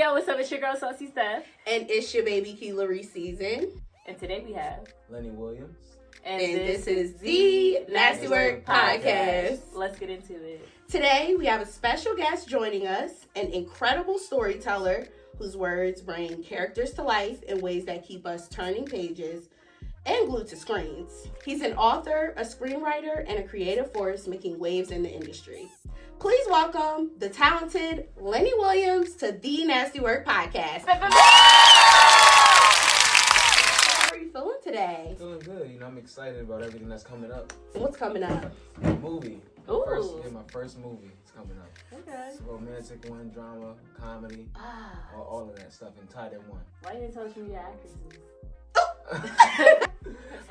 Yo, what's up? It's your girl, Saucy Steph. And it's your baby Keelary season. And today we have Lenny Williams. And this is the Nasty Work Podcast. Let's get into it. Today we have a special guest joining us, an incredible storyteller whose words bring characters to life in ways that keep us turning pages and glued to screens. He's an author, a screenwriter, and a creative force making waves in the industry. Please welcome the talented Lenny Williams to the Nasty Work Podcast. How are you feeling today? Feeling good. I'm excited about everything that's coming up. What's coming up? Movie. Ooh. My first movie is coming up. Okay. It's a romantic one, drama, comedy, all of that stuff, and tied in one. Why you didn't tell us who your actresses?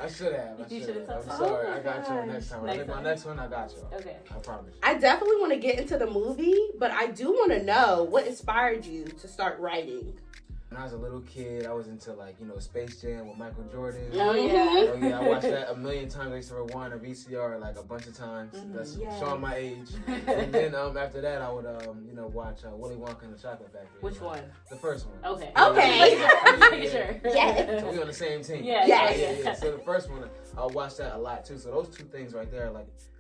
I should have. You should have told I'm us. sorry. Oh my I got you next time. My next one, I got you. Okay. I promise you. I definitely want to get into the movie, but I do want to know what inspired you to start writing. When I was a little kid, I was into Space Jam with Michael Jordan. Oh, yeah. Oh yeah, I watched that a million times. I used to rewind a VCR like a bunch of times. That's showing my age. And then after that, I would watch Willy Wonka and the Chocolate Factory. Which one? The first one. Okay. Okay. I'm making sure. Yeah. So we on the same team. Yeah. Yeah. So the first one, I watched that a lot too. So those two things right there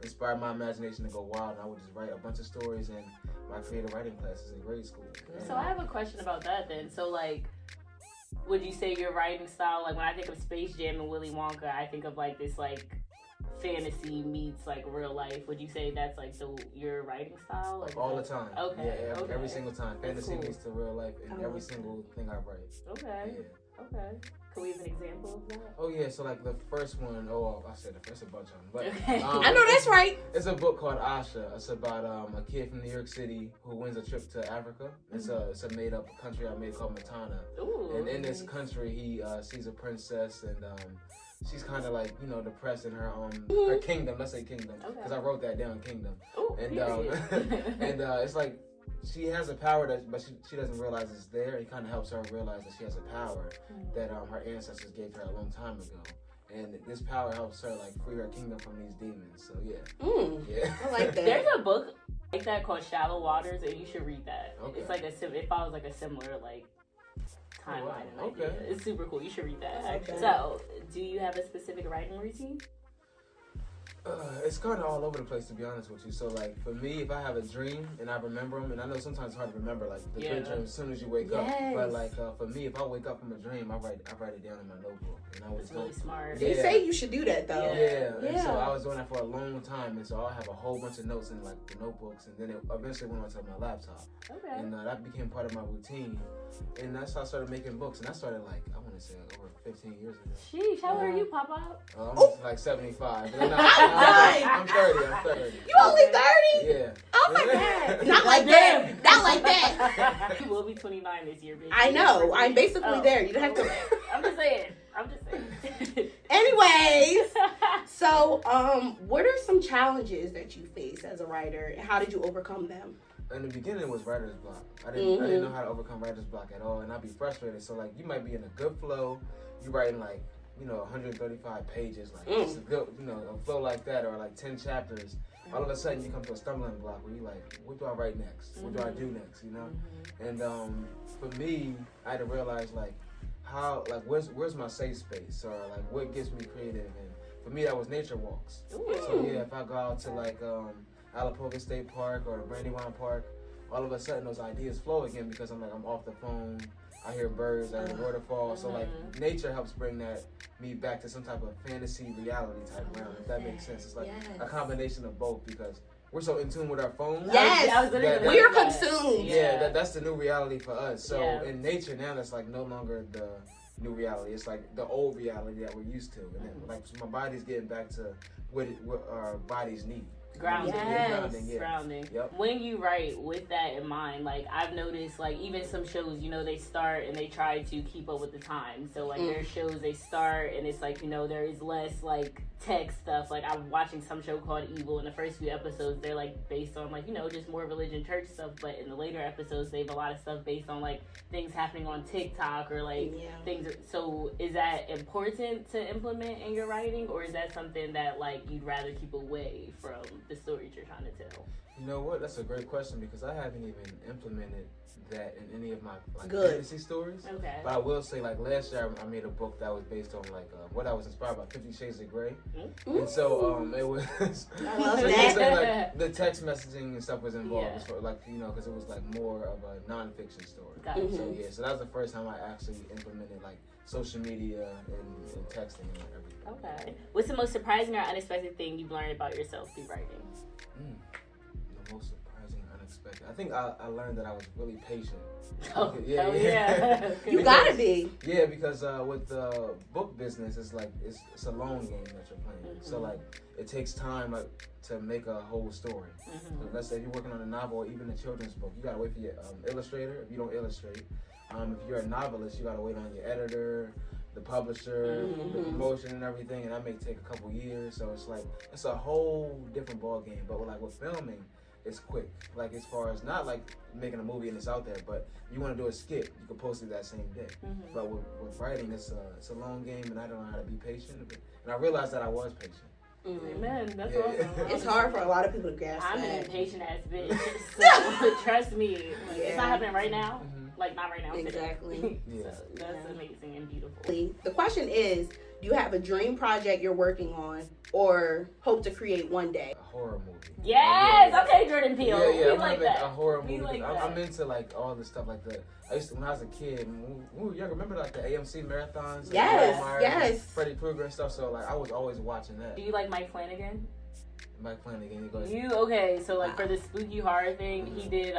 inspired my imagination to go wild. And I would just write a bunch of stories in my creative writing classes in grade school. So I have a question about that then. So would you say your writing style, when I think of Space Jam and Willy Wonka, I think of this fantasy meets real life. Would you say that's your writing style? All the time. Okay. Yeah, okay. every single time. Fantasy cool. meets to real life in every single thing I write. Okay. Yeah. Okay. Can we have an example of that? Oh yeah, so the first one, I said the first, a bunch of them. But Okay. I know that's right. It's a book called Asha. It's about a kid from New York City who wins a trip to Africa. It's a made up country I made called Matana. Ooh, and in this country he sees a princess and she's kind of depressed in her her kingdom. Let's say kingdom, because I wrote that down, kingdom. Ooh, and and it's she has a power but she doesn't realize it's there. It kind of helps her realize that she has a power that her ancestors gave her a long time ago, and this power helps her free her kingdom from these demons. So yeah, yeah. I like that. There's a book like that called Shallow Waters, and you should read that. Okay. It's it follows a similar timeline. Oh, wow. Okay. It's super cool. You should read that. Okay. So, do you have a specific writing routine? It's kind of all over the place, to be honest with you. So, for me, if I have a dream and I remember them, and I know sometimes it's hard to remember, the great dream as soon as you wake up. But, for me, if I wake up from a dream, I write it down in my notebook. And That's really smart. They say you should do that, though. Yeah. And so I was doing that for a long time, and so I'll have a whole bunch of notes in, the notebooks, and then it eventually went onto my laptop. Okay. And that became part of my routine. And that's how I started making books, and I started, I want to say, over 15 years ago. Sheesh, how old are you, Papa? I'm 75. But I'm 30. You only 30? Yeah. Oh my God. Not like that. Not like that. You will be 29 this year, baby. I know. I'm basically there. You don't have to. I'm just saying. Anyways, so what are some challenges that you face as a writer, and how did you overcome them? In the beginning, it was writer's block. I didn't know how to overcome writer's block at all, and I'd be frustrated. So you might be in a good flow, you writing 135 pages, it's a good, a flow like that, or 10 chapters. All of a sudden, you come to a stumbling block where you're what do I write next? What do I do next? And for me, I had to realize how where's my safe space, or what gets me creative. And for me, that was nature walks. Ooh. So yeah, if I go out to Alapoga State Park or the Brandywine Park, all of a sudden those ideas flow again because I'm off the phone. I hear birds, I hear waterfall. So nature helps bring me back to some type of fantasy reality type realm, if that makes sense. It's a combination of both because we're so in tune with our phones. Yes, we are consumed. Yeah, that's the new reality for us. So in nature now, that's no longer the new reality. It's the old reality that we're used to. And then, my body's getting back to what our bodies need. Grounding. Grounding. Yep. When you write with that in mind, I've noticed, even some shows, they start and they try to keep up with the time. So, their shows, they start and it's there is less, text stuff. I'm watching some show called Evil. In the first few episodes, they're, based on, just more religion, church stuff. But in the later episodes, they have a lot of stuff based on, things happening on TikTok or, things. So, is that important to implement in your writing? Or is that something that, you'd rather keep away from the stories you're trying to tell? You know what? That's a great question because I haven't even implemented that in any of my Good. fantasy stories. Okay. But I will say, like last year, I made a book that was based on like what I was inspired by, 50 Shades of Grey, and so it was. I love so you that. say, like the text messaging and stuff was involved, Yeah. as far, like because it was like more of a nonfiction story. Gotcha. So yeah, so that was the first time I actually implemented like social media and texting and everything. Okay. What's the most surprising or unexpected thing you've learned about yourself through writing? The most surprising, unexpected. I think I learned that I was really patient. Oh, Yeah. yeah. You gotta be. Yeah, because with the book business, it's like it's a long game that you're playing. So like it takes time like to make a whole story. So let's say if you're working on a novel or even a children's book, you gotta wait for your illustrator. If you don't illustrate, if you're a novelist, you gotta wait on your editor, the publisher, the promotion and everything, and that may take a couple years. So it's like it's a whole different ball game. But with filming, it's quick. Like as far as not like making a movie and it's out there, but you want to do a skit, you can post it that same day. But with writing, it's a long game, and I don't know how to be patient. And I realized that I was patient. Amen. That's Yeah. awesome. It's hard for a lot of people to grasp I'm that. an impatient ass bitch, so trust me. Like, it's not happening right now. Like not right now. Exactly. Yeah. So that's amazing and beautiful. The question is, do you have a dream project you're working on or hope to create one day? A horror movie. Yes. Yeah. Okay, Jordan Peele. Yeah, We I want like to make that. a horror We movie. like I'm that. into like all the stuff like the. I used to when I was a kid. When we were younger, remember like the AMC marathons? Like Yes, Michael Myers, yes. Freddy Krueger and stuff. So like I was always watching that. Do you like Mike Flanagan? Mike Flanagan. He goes. You okay? So like for the spooky horror thing, he did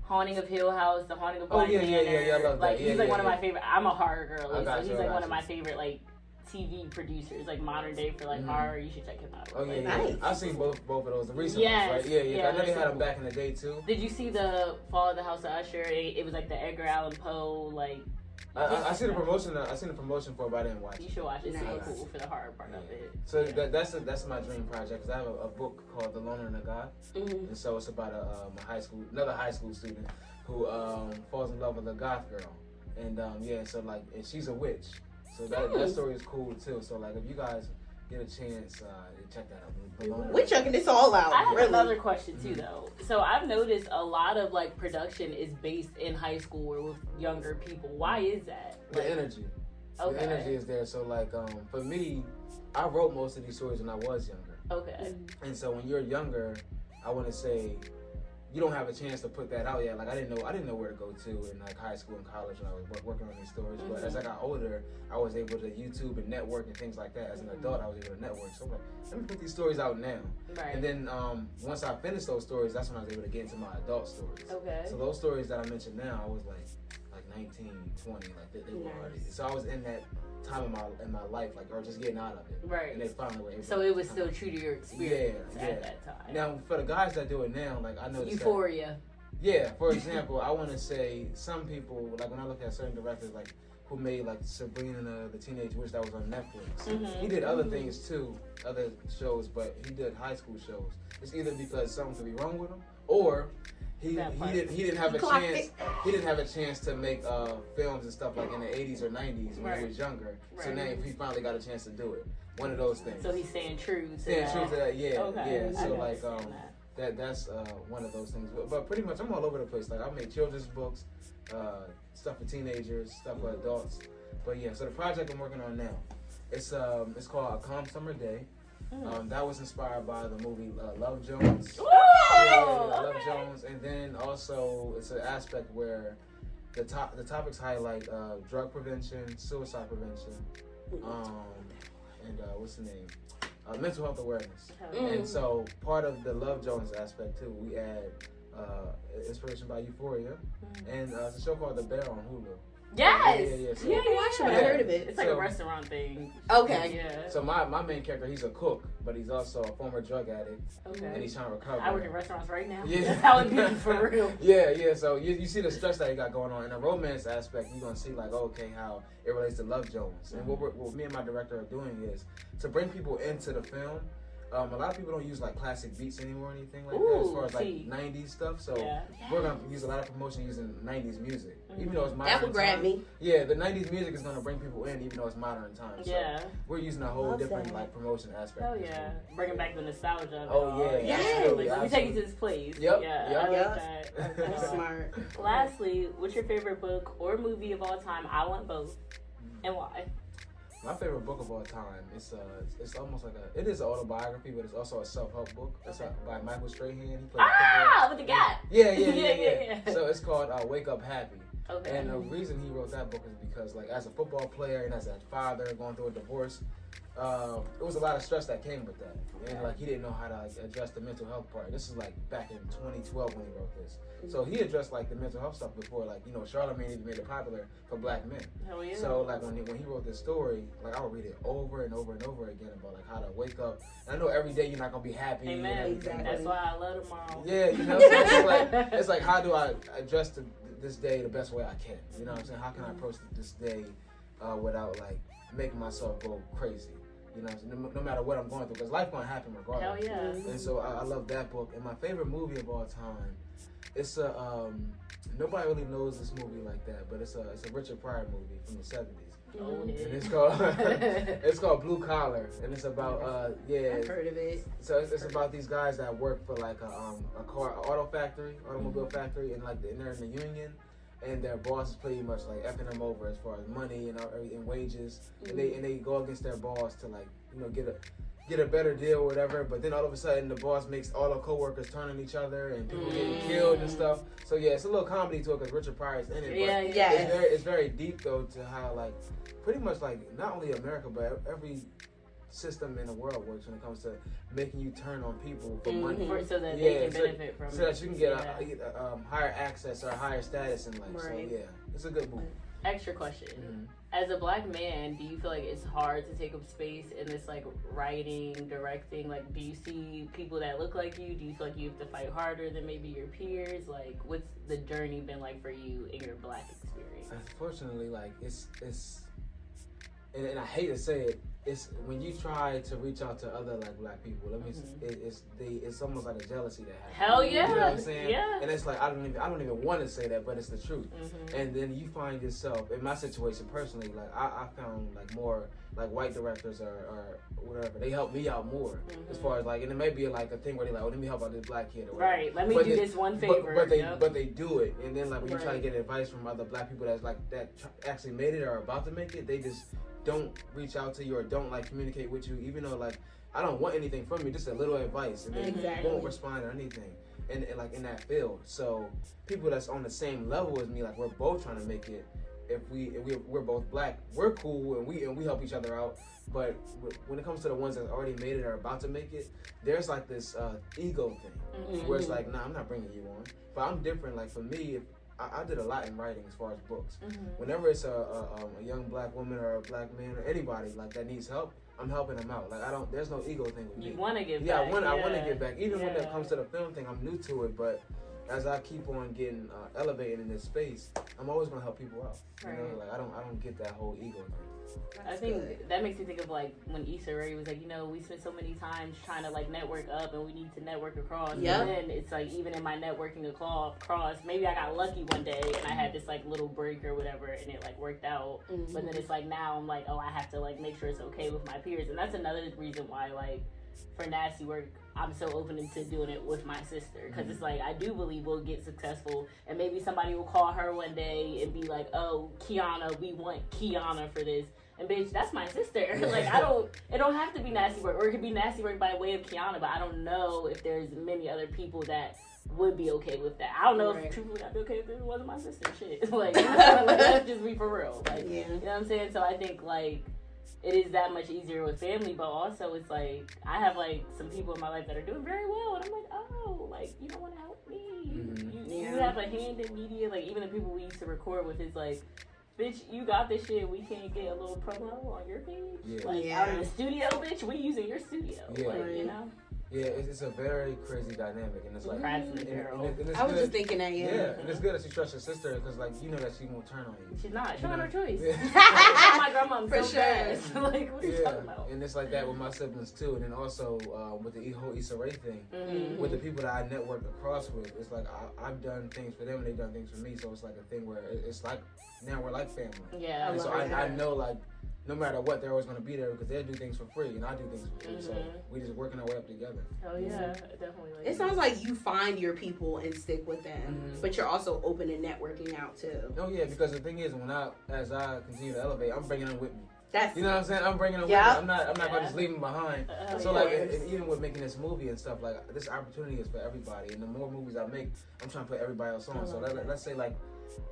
Haunting of Hill House, The Haunting of Black yeah, Manor. I love that. Like Yeah, he's like yeah, one of yeah. my favorite. I'm a horror girl, I got so you, he's I like got one of you. my favorite like TV producers, like modern day for like horror. You should check him out. Oh yeah, Like, yeah. Nice. I've seen both of those. The recent Yes, ones, right? Yeah, yeah, I know they they're had them so back in the day too. Did you see the Fall of the House of Usher? It was like the Edgar Allan Poe like. I see the promotion. I seen the promotion for it, but I didn't watch You it. should watch it. It's so Nice. cool for the horror part of it. So that's my dream project. Cause I have a book called The Loner and the God, and so it's about another high school student who falls in love with a goth girl, and so like and she's a witch. So that story is cool too. So like if you guys get a chance, check that out. The Loner. We're checking this all out. I have really. another question too, though. So I've noticed a lot of like production is based in high school or with younger people. Why is that? The energy. Okay. The energy is there. So like for me, I wrote most of these stories when I was younger. Okay. And so when you're younger, I want to say you don't have a chance to put that out yet. Like I didn't know where to go to in like high school and college when I was working on these stories. But as I got older, I was able to YouTube and network and things like that. As an adult, I was able to network. So I'm like, let me put these stories out now. Right. And then once I finished those stories, that's when I was able to get into my adult stories. Okay. So those stories that I mentioned now, I was like 19, 20, like they were already. So I was in that time in my life, like or just getting out of it. Right. And they finally were able. So it was still true to your experience Yeah. at that time. Now for the guys that do it now, like I know Euphoria. Yeah, for example, I want to say some people, like when I look at certain directors, like who made like Sabrina the Teenage Witch that was on Netflix. He did other things too, other shows, but he did high school shows. It's either because something could be wrong with him, or he didn't have a chance. He didn't have a chance to make films and stuff like in the 80s or 90s when he was younger. So now he finally got a chance to do it. One of those things. So he's staying true to Staying that. true to that, yeah, Okay. yeah. So I like understand that. that's one of those things. But pretty much I'm all over the place. Like I made children's books, stuff for teenagers, stuff for adults. But yeah, so the project I'm working on now, it's called A Calm Summer Day. That was inspired by the movie Love Jones. Love Jones, and then also it's an aspect where the topics highlight drug prevention, suicide prevention, and what's the name? Mental health awareness. And so part of the Love Jones aspect too, we add inspiration by Euphoria, and it's a show called The Bear on Hulu. Yes. So, Yeah, I watched it. I heard of it. It's like a restaurant thing. Okay. Yeah. So my main character, he's a cook, but he's also a former drug addict, and he's trying to recover. I work in restaurants right now. Yeah. That's how it be for real. Yeah. So you see the stress that he got going on. In the romance aspect, you're gonna see like, okay, how it relates to Love Jones. And what me and my director are doing is to bring people into the film. A lot of people don't use like classic beats anymore or anything like Ooh, that as far as like 90s stuff. So we're gonna use a lot of promotion using 90s music, even though it's modern. That would grab me. Yeah, the 90s music is gonna bring people in, even though it's modern times. So we're using a whole different like promotion aspect. Oh yeah, bringing back the nostalgia. Yeah. We take you to this place. Yep. I like that. That's smart. Lastly, what's your favorite book or movie of all time? I want both, and why? My favorite book of all time. It's almost like it is an autobiography, but it's also a self-help book. It's by Michael Strahan. He played with the cat. Yeah. So it's called Wake Up Happy. Okay. And the reason he wrote that book is because, like, as a football player and as a father going through a divorce, it was a lot of stress that came with that. And, like, he didn't know how to, like, address the mental health part. This is, like, back in 2012 when he wrote this. So he addressed, like, the mental health stuff before, like, you know, Charlamagne even made it popular for black men. Hell yeah. So, like, when he wrote this story, like, I would read it over and over and over again about, like, how to wake up. And I know every day you're not going to be happy. Amen. Exactly. That's why I love tomorrow. Yeah, you know, it's like, how do I address this day the best way I can? You know what I'm saying? How can I approach this day without, like, making myself go crazy? You know, no matter what I'm going through, because life's going to happen regardless. Hell yeah. And so I love that book. And my favorite movie of all time, it's nobody really knows this movie like that, but it's a Richard Pryor movie from the 70s. And it's called Blue Collar, and it's about I've heard of it. So it's about these guys that work for like a automobile factory, and like they're in the union, and their boss is pretty much like effing them over as far as money and wages, and they go against their boss to, like, you know, get a better deal or whatever. But then all of a sudden the boss makes all the coworkers turn on each other and people getting killed and stuff. So yeah, it's a little comedy to it because Richard Pryor's in it. But it's very deep though, to how, like, pretty much like not only America but every system in the world works when it comes to making you turn on people for money, so that they can benefit from it, so that you can get a higher access or a higher status in life. So yeah, it's a good movie. Extra question. As a black man, do you feel like it's hard to take up space in this, like, writing, directing? Like, do you see people that look like you? Do you feel like you have to fight harder than maybe your peers? Like, what's the journey been like for you in your black experience? Unfortunately, like, it's and I hate to say it, it's when you try to reach out to other, like, black people. It's almost like a jealousy that happens. Hell yeah, you know what I'm saying? Yeah. And it's like I don't even want to say that, but it's the truth. And then you find yourself in my situation personally. Like I found like more like white directors or whatever. They help me out more as far as like, and it may be like a thing where they like, oh, let me help out this black kid or whatever. Right. Let me do this one favor. But they do it, and then like when you try to get advice from other black people that's like that actually made it or are about to make it, they just don't reach out to you or don't like communicate with you, even though like I don't want anything from you, just a little advice, and they won't respond or anything. And like in that field, so people that's on the same level as me, like we're both trying to make it. If we're both black, we're cool and we help each other out. But when it comes to the ones that already made it or about to make it, there's like this ego thing where it's like, nah, I'm not bringing you on. But I'm different. Like for me, if I did a lot in writing as far as books. Whenever it's a young black woman or a black man or anybody like that needs help, I'm helping them out. Like there's no ego thing with me. You want to give back. Yeah, I want to give back. Even when it comes to the film thing, I'm new to it, but as I keep on getting elevated in this space, I'm always gonna help people out. You know, like I don't get that whole ego thing. I think that makes me think of like when Issa Rae was like, you know, we spend so many times trying to like network up and we need to network across. And then it's like even in my networking across, maybe I got lucky one day and I had this like little break or whatever and it like worked out. But then it's like now I'm like, oh, I have to like make sure it's okay with my peers. And that's another reason why like for Nasty Work, I'm so open to doing it with my sister because it's like I do believe we'll get successful and maybe somebody will call her one day and be like, oh, Kiana, we want Kiana for this. And bitch, that's my sister. Like it don't have to be Nasty Work, or it could be Nasty Work by way of Kiana, but I don't know if there's many other people that would be okay with that. I don't know if truthfully I'd be okay if it wasn't my sister. Shit. Like, let's just be for real. Like, you know what I'm saying? So I think like it is that much easier with family, but also it's like I have like some people in my life that are doing very well, and I'm like, oh, like you don't want to help me. You have a hand in media. Like even the people we used to record with is like, bitch, you got this shit. We can't get a little promo on your page. Like out in the studio, bitch. We using your studio. Like you know. Yeah, it's a very crazy dynamic, and it's like, and it's I was good. just thinking that, Yeah, and it's good that she trusts her sister because, like, you know that she won't turn on you. She's not. She don't have no choice. Yeah. My grandma, I'm For so sure. fast. Like, what are you talking about? And it's like that with my siblings too, and then also with the whole Issa Rae thing, with the people that I network across with, it's like I've done things for them and they've done things for me, so it's like a thing where it's like now we're like family. Yeah, and so I know, like, no matter what, they're always going to be there because they'll do things for free and I do things for free. So we just working our way up together. Oh yeah, definitely. Like it sounds like you find your people and stick with them, but you're also open to networking out too. Oh yeah, because the thing is, as I continue to elevate, I'm bringing them with me. That's You know what I'm saying? I'm bringing them Yeah. with me. I'm not going to just leave them behind. So yeah. like, and even with making this movie and stuff, like, this opportunity is for everybody. And the more movies I make, I'm trying to put everybody else on. So let's say, like,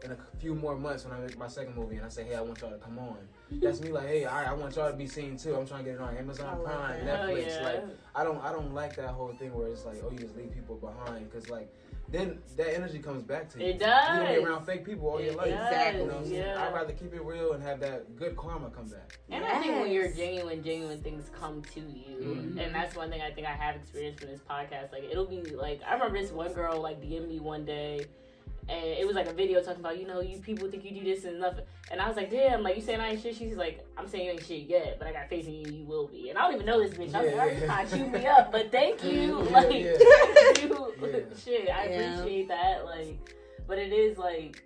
in a few more months when I make my second movie and I say, hey, I want y'all to come on. That's me like, hey, I want y'all to be seen too. I'm trying to get it on Amazon Prime, Netflix. Like, I don't like that whole thing where it's like, oh, you just leave people behind, because like then that energy comes back to you. It does. You don't be around fake people all your life. Exactly. You know what I'm saying? I'd rather keep it real and have that good karma come back. And I think when you're genuine things come to you. And that's one thing I think I have experienced from this podcast. Like, it'll be like, I remember this one girl like DM'd me one day, and it was like a video talking about, you know, you people think you do this and nothing. And I was like, damn, like, you saying I ain't shit? She's like, I'm saying you ain't shit yet, but I got faith in you, you will be. And I don't even know this bitch. I was like, you're trying to chew me up, but thank you. Like, shit, I appreciate that. Like, but it is like,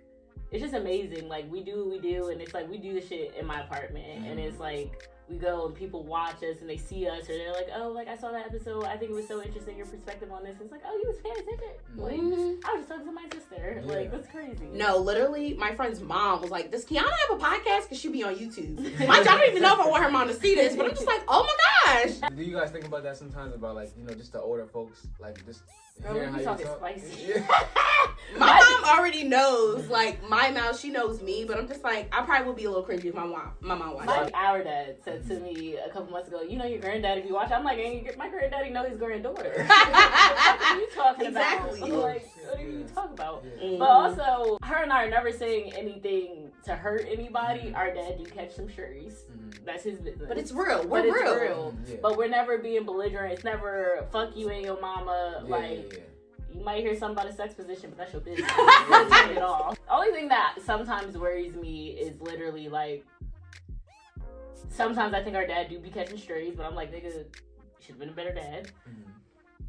it's just amazing. Like, we do what we do, and it's like, we do the shit in my apartment, and it's like, we go and people watch us and they see us, or they're like, oh, like, I saw that episode, I think it was so interesting, your perspective on this. And it's like, oh, you was paying attention. Like, I was just talking to my sister. Like, that's crazy. No, literally, my friend's mom was like, does Kiana have a podcast? Because she be on YouTube. I don't even know if I want her mom to see this, but I'm just like, oh my gosh. Do you guys think about that sometimes, about, like, you know, just the older folks, like, just hearing how you talking talk? spicy. My mom already knows, like, my mouth, she knows me, but I'm just like, I probably would be a little cringy if my mom watched. Our dad said to me a couple months ago, you know your granddaddy be watching. I'm like, my granddaddy know his granddaughter. What are you talking about? Exactly. Like, what are you talking about? But also, her and I are never saying anything to hurt anybody. Our dad do catch some sherries. That's his business. But it's real. We're real. But we're never being belligerent. It's never fuck you and your mama. You might hear something about a sex position, but that's your business. Not at all. The only thing that sometimes worries me is literally like, sometimes I think our dad do be catching strays, but I'm like, nigga, should have been a better dad.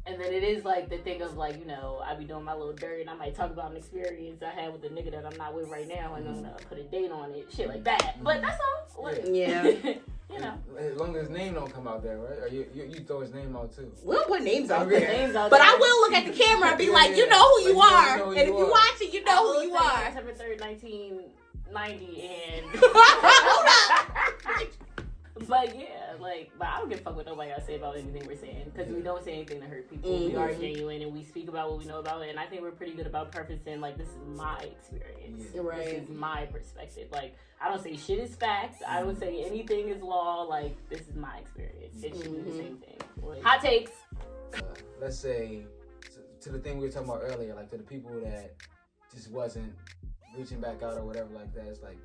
And then it is like the thing of like, you know, I be doing my little dirt and I might talk about an experience I had with the nigga that I'm not with right now, and I'm gonna put a date on it, shit like that. But that's all. Yeah. You know. As long as his name don't come out there, right? Or you throw his name out too. We don't put names out there. Names out but there. I will look at the camera and be like, you know who you are. And if you watch it, you know who you are. September 3rd, 1990, and... But yeah, like, but I don't give a fuck what nobody else say about anything we're saying, because we don't say anything to hurt people. We are genuine and we speak about what we know about it, and I think we're pretty good about prefacing, like, this is my experience. Right. This is my perspective. Like, I don't say shit is facts. I don't say anything is law. Like, this is my experience. It should be the same thing. Like, hot takes. Let's say, to the thing we were talking about earlier, like, to the people that just wasn't reaching back out or whatever like that, it's like,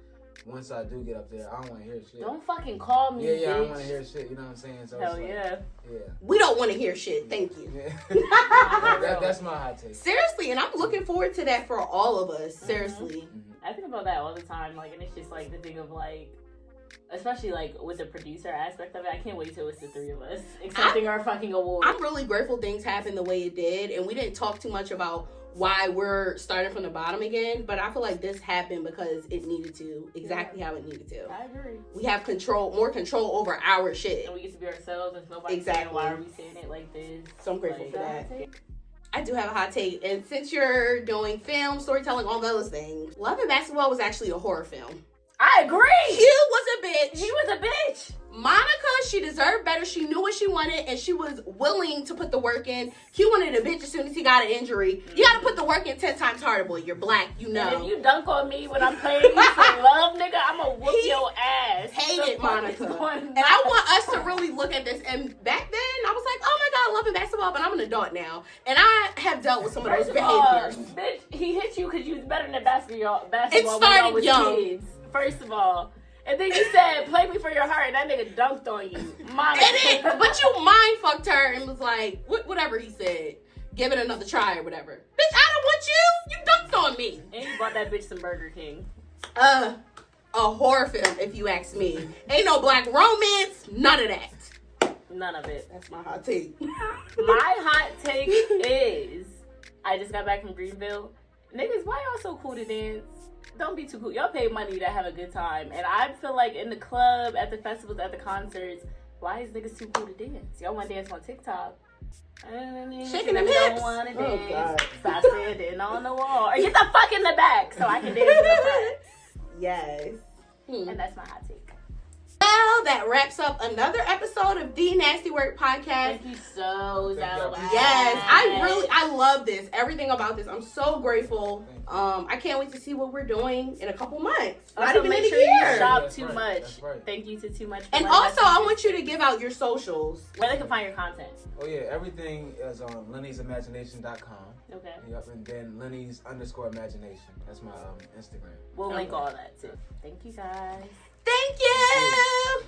once I do get up there, I don't want to hear shit. Don't fucking call me, bitch. I don't want to hear shit, you know what I'm saying? So Hell it's like, yeah. We don't want to hear shit. Thank you. That's my hot take. Seriously, and I'm looking forward to that for all of us. Seriously. I think about that all the time, like, and it's just like the thing of like, especially like with the producer aspect of it, I can't wait till it's the three of us accepting our fucking award. I'm really grateful things happened the way it did, and we didn't talk too much about why we're starting from the bottom again, but I feel like this happened because it needed to, exactly how it needed to. I agree. We have more control over our shit. And we get to be ourselves, and nobody saying, why are we saying it like this? So I'm grateful for that. I do have a hot take, and since you're doing film, storytelling, all those things, Love and Basketball was actually a horror film. I agree! Q was a bitch. He was a bitch! Monica, she deserved better. She knew what she wanted, and she was willing to put the work in. Q wanted a bitch as soon as he got an injury. You gotta put the work in 10 times harder, boy. You're black, you know. And if you dunk on me when I'm playing you for love, nigga, I'm gonna whoop your ass. Hated Monica. And I want us to really look at this. And back then, I was like, oh my God, Love and Basketball, but I'm an adult now. And I have dealt with some of those behaviors. Bitch, he hit you because you was better than basketball It started when y'all was young. kids. First of all. And then you said, "Play me for your heart," and that nigga dunked on you, mama. But you mind fucked her and was like, whatever he said, give it another try or whatever. Bitch, I don't want you. You dunked on me. And you bought that bitch some Burger King. A horror film, if you ask me. Ain't no black romance, none of that. None of it. That's my hot take. My hot take is, I just got back from Greenville. Niggas, why y'all so cool to dance? Don't be too cool. Y'all pay money to have a good time. And I feel like in the club, at the festivals, at the concerts, why is niggas too cool to dance? Y'all want to dance on TikTok. Shaking them hips. Don't want to dance. Oh, God. Stop standing on the wall. Or get the fuck in the back so I can dance in the front. Yes. And that's my hot take. Well, that wraps up another episode of the Nasty Work Podcast. Thank you so much. Yes, I love this. Everything about this. I'm so grateful. I can't wait to see what we're doing in a couple months. Not Also, even make in a sure year. you shop That's too right. much. That's right. Thank you to Too Much. And also, I want you to give out your socials. where they can find your content. Oh yeah, everything is on Lenny'sImagination.com. Okay. Yep, and then Lenny's_imagination. That's my Instagram. We'll link all that too. Thank you guys. Thank you.